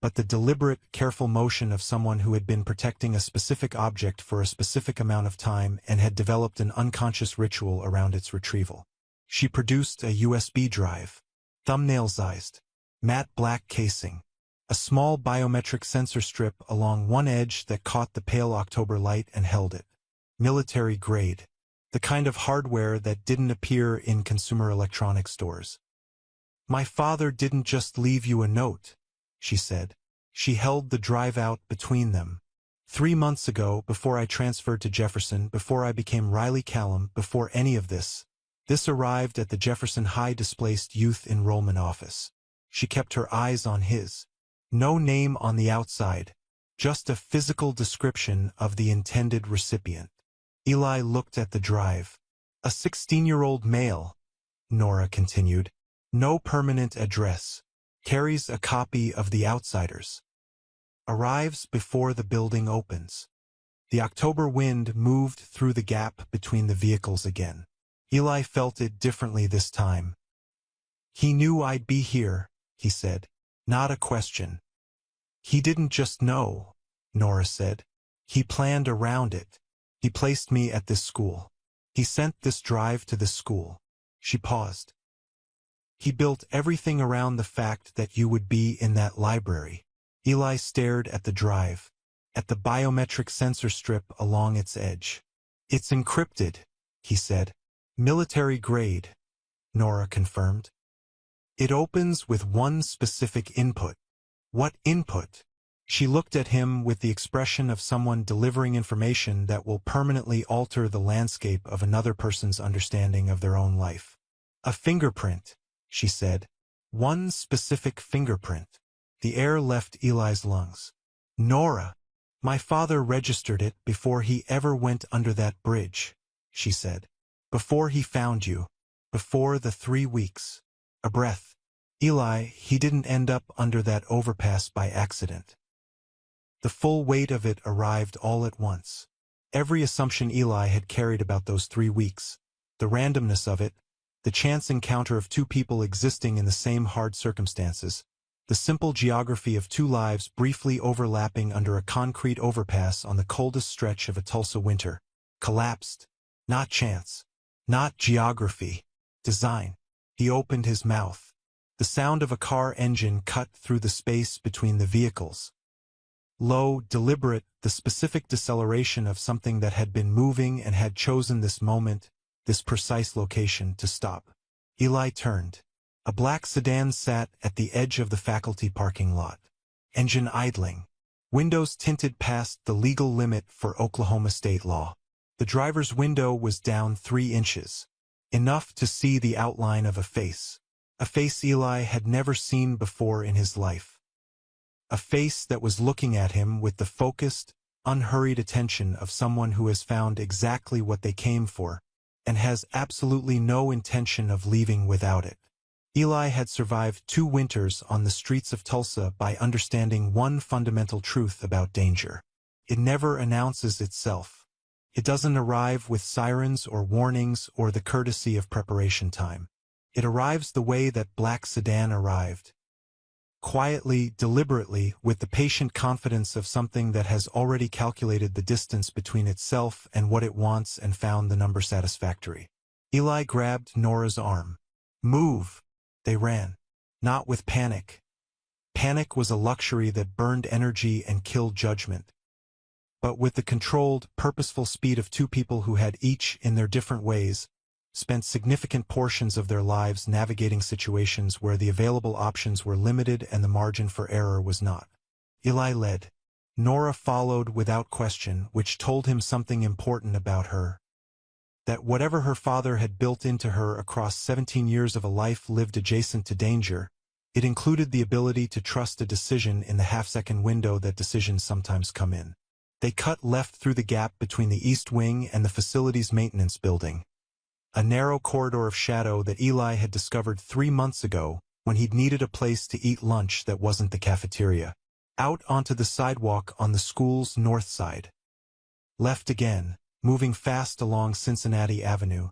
but the deliberate, careful motion of someone who had been protecting a specific object for a specific amount of time and had developed an unconscious ritual around its retrieval. She produced a USB drive, thumbnail-sized, matte black casing, a small biometric sensor strip along one edge that caught the pale October light and held it. Military grade. The kind of hardware that didn't appear in consumer electronics stores. My father didn't just leave you a note, she said. She held the drive out between them. 3 months ago, before I transferred to Jefferson, before I became Riley Callum, before any of this arrived at the Jefferson High Displaced Youth Enrollment Office. She kept her eyes on his. No name on the outside, just a physical description of the intended recipient. Eli looked at the drive. A 16-year-old male, Nora continued. No permanent address. Carries a copy of The Outsiders. Arrives before the building opens. The October wind moved through the gap between the vehicles again. Eli felt it differently this time. He knew I'd be here, he said. Not a question. He didn't just know, Nora said. He planned around it. He placed me at this school. He sent this drive to this school. She paused. He built everything around the fact that you would be in that library. Eli stared at the drive, at the biometric sensor strip along its edge. It's encrypted, he said. Military grade, Nora confirmed. It opens with one specific input. What input? She looked at him with the expression of someone delivering information that will permanently alter the landscape of another person's understanding of their own life. A fingerprint, she said. One specific fingerprint. The air left Eli's lungs. Nora, my father registered it before he ever went under that bridge, she said. Before he found you. Before the 3 weeks. A breath. Eli, he didn't end up under that overpass by accident. The full weight of it arrived all at once. Every assumption Eli had carried about those 3 weeks, the randomness of it, the chance encounter of two people existing in the same hard circumstances, the simple geography of two lives briefly overlapping under a concrete overpass on the coldest stretch of a Tulsa winter, collapsed. Not chance. Not geography. Design. He opened his mouth. The sound of a car engine cut through the space between the vehicles. Low, deliberate, the specific deceleration of something that had been moving and had chosen this moment, this precise location, to stop. Eli turned. A black sedan sat at the edge of the faculty parking lot. Engine idling. Windows tinted past the legal limit for Oklahoma state law. The driver's window was down 3 inches. Enough to see the outline of a face. A face Eli had never seen before in his life. A face that was looking at him with the focused, unhurried attention of someone who has found exactly what they came for, and has absolutely no intention of leaving without it. Eli had survived 2 winters on the streets of Tulsa by understanding one fundamental truth about danger. It never announces itself. It doesn't arrive with sirens or warnings or the courtesy of preparation time. It arrives the way that black sedan arrived. Quietly, deliberately, with the patient confidence of something that has already calculated the distance between itself and what it wants and found the number satisfactory. Eli grabbed Nora's arm. Move! They ran. Not with panic. Panic was a luxury that burned energy and killed judgment. But with the controlled, purposeful speed of 2 people who had each, in their different ways, spent significant portions of their lives navigating situations where the available options were limited and the margin for error was not. Eli led. Nora followed without question, which told him something important about her. That whatever her father had built into her across 17 years of a life lived adjacent to danger, it included the ability to trust a decision in the half-second window that decisions sometimes come in. They cut left through the gap between the east wing and the facility's maintenance building. A narrow corridor of shadow that Eli had discovered 3 months ago when he'd needed a place to eat lunch that wasn't the cafeteria. Out onto the sidewalk on the school's north side. Left again, moving fast along Cincinnati Avenue.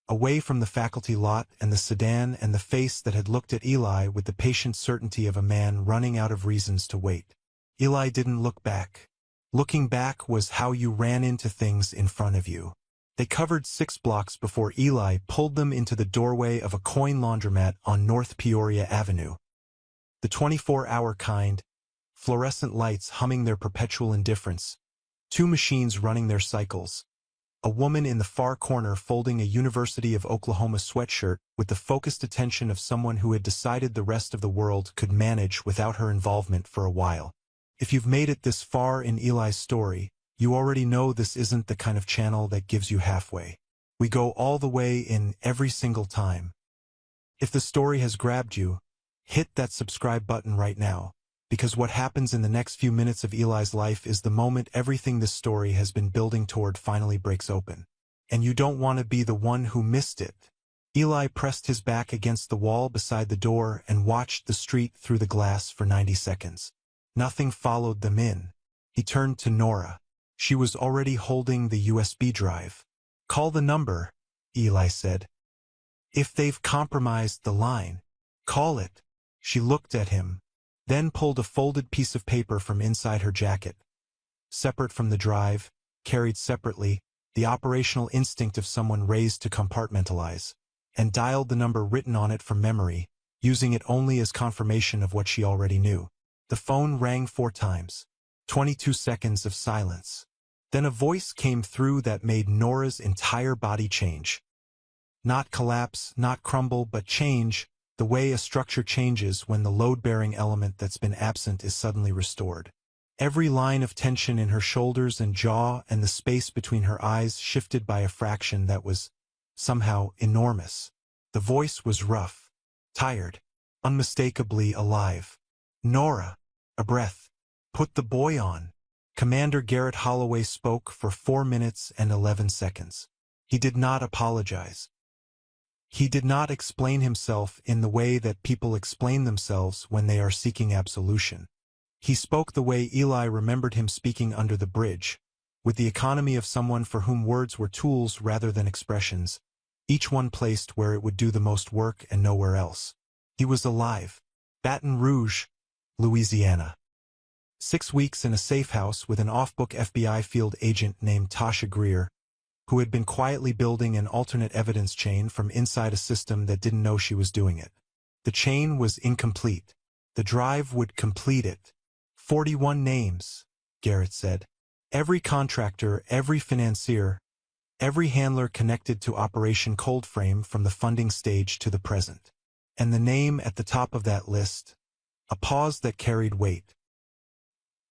Away from the faculty lot and the sedan and the face that had looked at Eli with the patient certainty of a man running out of reasons to wait. Eli didn't look back. Looking back was how you ran into things in front of you. They covered 6 blocks before Eli pulled them into the doorway of a coin laundromat on North Peoria Avenue. The 24-hour kind, fluorescent lights humming their perpetual indifference, 2 machines running their cycles, a woman in the far corner folding a University of Oklahoma sweatshirt with the focused attention of someone who had decided the rest of the world could manage without her involvement for a while. If you've made it this far in Eli's story, you already know this isn't the kind of channel that gives you halfway. We go all the way in every single time. If the story has grabbed you, hit that subscribe button right now, because what happens in the next few minutes of Eli's life is the moment everything this story has been building toward finally breaks open. And you don't want to be the one who missed it. Eli pressed his back against the wall beside the door and watched the street through the glass for 90 seconds. Nothing followed them in. He turned to Nora. She was already holding the USB drive. Call the number, Eli said. If they've compromised the line, call it. She looked at him, then pulled a folded piece of paper from inside her jacket. Separate from the drive, carried separately, the operational instinct of someone raised to compartmentalize, and dialed the number written on it from memory, using it only as confirmation of what she already knew. The phone rang 4 times. 22 seconds of silence. Then a voice came through that made Nora's entire body change. Not collapse, not crumble, but change, the way a structure changes when the load-bearing element that's been absent is suddenly restored. Every line of tension in her shoulders and jaw and the space between her eyes shifted by a fraction that was, somehow, enormous. The voice was rough, tired, unmistakably alive. Nora. A breath. Put the boy on. Commander Garrett Holloway spoke for 4 minutes and 11 seconds. He did not apologize. He did not explain himself in the way that people explain themselves when they are seeking absolution. He spoke the way Eli remembered him speaking under the bridge, with the economy of someone for whom words were tools rather than expressions, each one placed where it would do the most work and nowhere else. He was alive. Baton Rouge, Louisiana. 6 weeks in a safe house with an off-book FBI field agent named Tasha Greer, who had been quietly building an alternate evidence chain from inside a system that didn't know she was doing it. The chain was incomplete. The drive would complete it. 41 names, Garrett said. Every contractor, every financier, every handler connected to Operation Coldframe from the funding stage to the present. And the name at the top of that list, a pause that carried weight.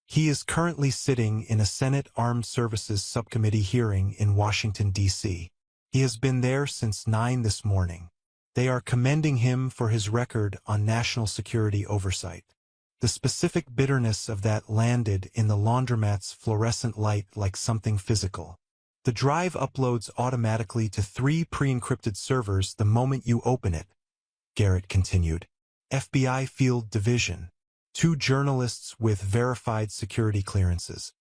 He is currently sitting in a Senate Armed Services Subcommittee hearing in Washington, D.C. He has been there since 9 this morning. They are commending him for his record on national security oversight. The specific bitterness of that landed in the laundromat's fluorescent light like something physical. The drive uploads automatically to 3 pre-encrypted servers the moment you open it, Garrett continued. FBI Field Division. 2 journalists with verified security clearances.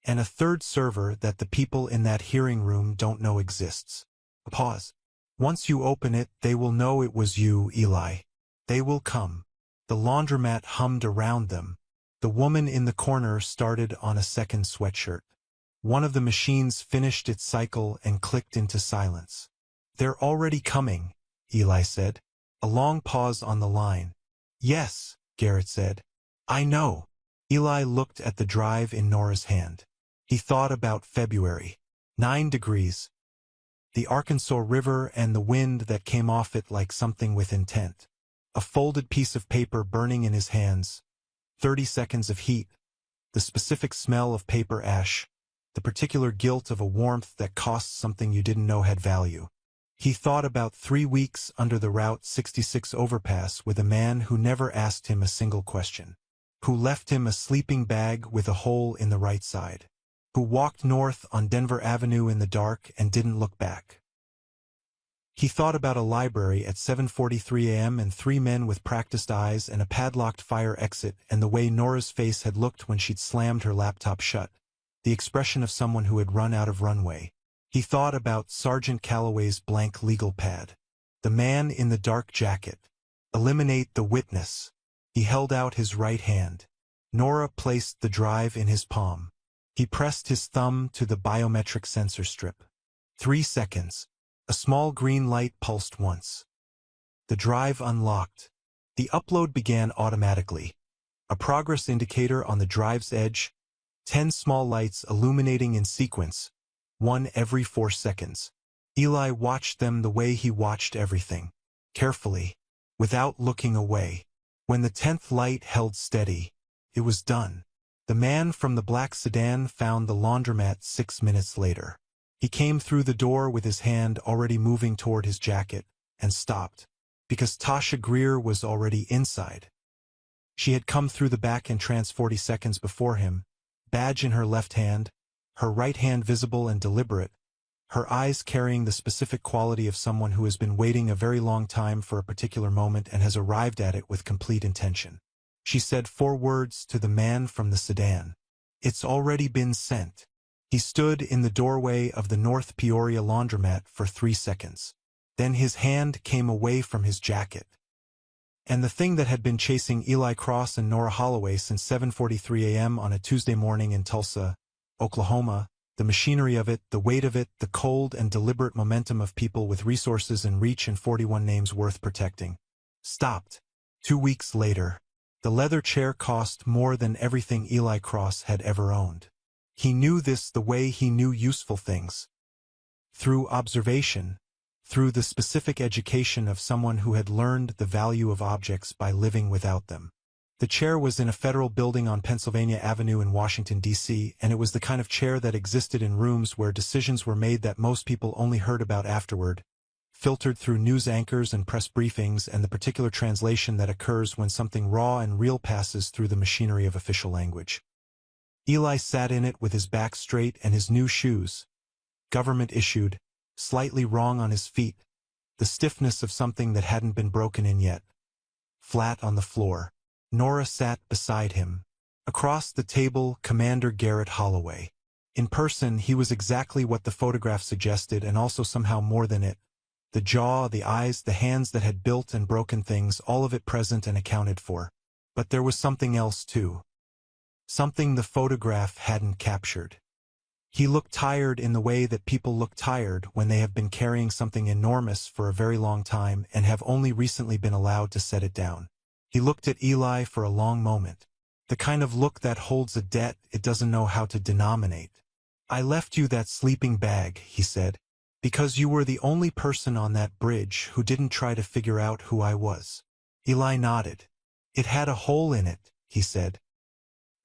And a 3rd server that the people in that hearing room don't know exists. A pause. Once you open it, they will know it was you, Eli. They will come. The laundromat hummed around them. The woman in the corner started on a second sweatshirt. One of the machines finished its cycle and clicked into silence. They're already coming, Eli said. A long pause on the line. Yes, Garrett said. I know. Eli looked at the drive in Nora's hand. He thought about February. 9 degrees. The Arkansas River and the wind that came off it like something with intent. A folded piece of paper burning in his hands. 30 seconds of heat. The specific smell of paper ash. The particular guilt of a warmth that costs something you didn't know had value. He thought about 3 weeks under the Route 66 overpass with a man who never asked him a single question, who left him a sleeping bag with a hole in the right side, who walked north on Denver Avenue in the dark and didn't look back. He thought about a library at 7:43 a.m. and 3 men with practiced eyes and a padlocked fire exit and the way Nora's face had looked when she'd slammed her laptop shut, the expression of someone who had run out of runway. He thought about Sergeant Calloway's blank legal pad. The man in the dark jacket. Eliminate the witness. He held out his right hand. Nora placed the drive in his palm. He pressed his thumb to the biometric sensor strip. 3 seconds. A small green light pulsed once. The drive unlocked. The upload began automatically. A progress indicator on the drive's edge. 10 small lights illuminating in sequence. 1 every 4 seconds. Eli watched them the way he watched everything. Carefully. Without looking away. When the 10th light held steady, it was done. The man from the black sedan found the laundromat 6 minutes later. He came through the door with his hand already moving toward his jacket, and stopped, because Tasha Greer was already inside. She had come through the back entrance 40 seconds before him, badge in her left hand, her right hand visible and deliberate, her eyes carrying the specific quality of someone who has been waiting a very long time for a particular moment and has arrived at it with complete intention. She said 4 words to the man from the sedan. It's already been sent. He stood in the doorway of the North Peoria laundromat for 3 seconds. Then his hand came away from his jacket. And the thing that had been chasing Eli Cross and Nora Holloway since 7:43 a.m. on a Tuesday morning in Tulsa, Oklahoma, the machinery of it, the weight of it, the cold and deliberate momentum of people with resources and reach and 41 names worth protecting, stopped. 2 weeks later, the leather chair cost more than everything Eli Cross had ever owned. He knew this the way he knew useful things. Through observation, through the specific education of someone who had learned the value of objects by living without them. The chair was in a federal building on Pennsylvania Avenue in Washington, D.C., and it was the kind of chair that existed in rooms where decisions were made that most people only heard about afterward, filtered through news anchors and press briefings and the particular translation that occurs when something raw and real passes through the machinery of official language. Eli sat in it with his back straight and his new shoes, government-issued, slightly wrong on his feet, the stiffness of something that hadn't been broken in yet. Flat on the floor. Nora sat beside him, Across the table, Commander Garrett Holloway. In person, he was exactly what the photograph suggested and also somehow more than it. The jaw, the eyes, the hands that had built and broken things, all of it present and accounted for. But there was something else too. Something the photograph hadn't captured. He looked tired in the way that people look tired when they have been carrying something enormous for a very long time and have only recently been allowed to set it down. He looked at Eli for a long moment. The kind of look that holds a debt it doesn't know how to denominate. "I left you that sleeping bag," he said, "because you were the only person on that bridge who didn't try to figure out who I was." Eli nodded. "It had a hole in it," he said.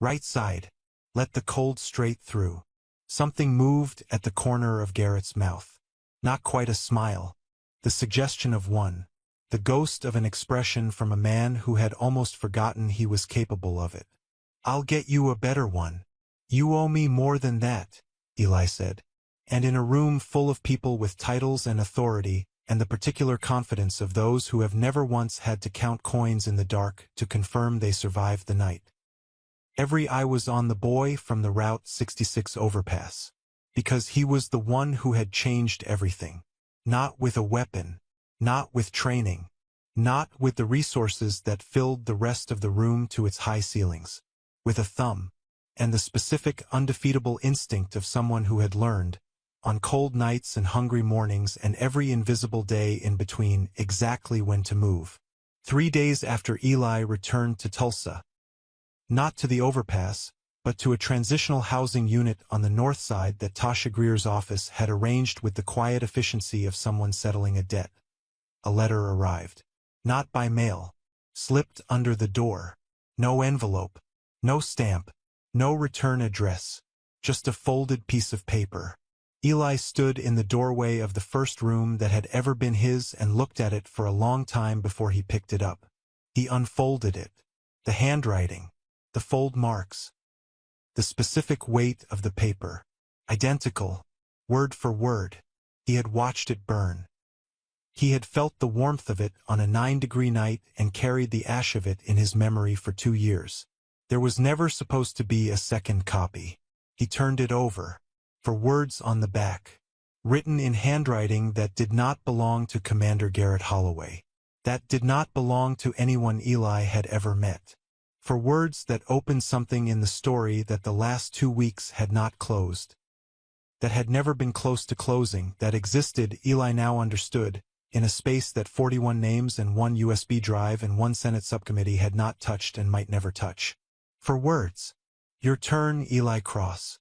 "Right side. Let the cold straight through." Something moved at the corner of Garrett's mouth. Not quite a smile. The suggestion of one. The ghost of an expression from a man who had almost forgotten he was capable of it. "I'll get you a better one. You owe me more than that," Eli said. And in a room full of people with titles and authority, and the particular confidence of those who have never once had to count coins in the dark to confirm they survived the night. Every eye was on the boy from the Route 66 overpass. Because he was the one who had changed everything. Not with a weapon. Not with training. Not with the resources that filled the rest of the room to its high ceilings. With a thumb. And the specific, undefeatable instinct of someone who had learned, on cold nights and hungry mornings and every invisible day in between, exactly when to move. 3 days after Eli returned to Tulsa. Not to the overpass, but to a transitional housing unit on the north side that Tasha Greer's office had arranged with the quiet efficiency of someone settling a debt. A letter arrived. Not by mail. Slipped under the door. No envelope. No stamp. No return address. Just a folded piece of paper. Eli stood in the doorway of the first room that had ever been his and looked at it for a long time before he picked it up. He unfolded it. The handwriting. The fold marks. The specific weight of the paper. Identical. Word for word. He had watched it burn. He had felt the warmth of it on a 9-degree night and carried the ash of it in his memory for 2 years. There was never supposed to be a second copy. He turned it over. For words on the back. Written in handwriting that did not belong to Commander Garrett Holloway. That did not belong to anyone Eli had ever met. For words that opened something in the story that the last 2 weeks had not closed. That had never been close to closing, that existed, Eli now understood, in a space that 41 names and 1 USB drive and 1 Senate subcommittee had not touched and might never touch. For words. Your turn, Eli Cross.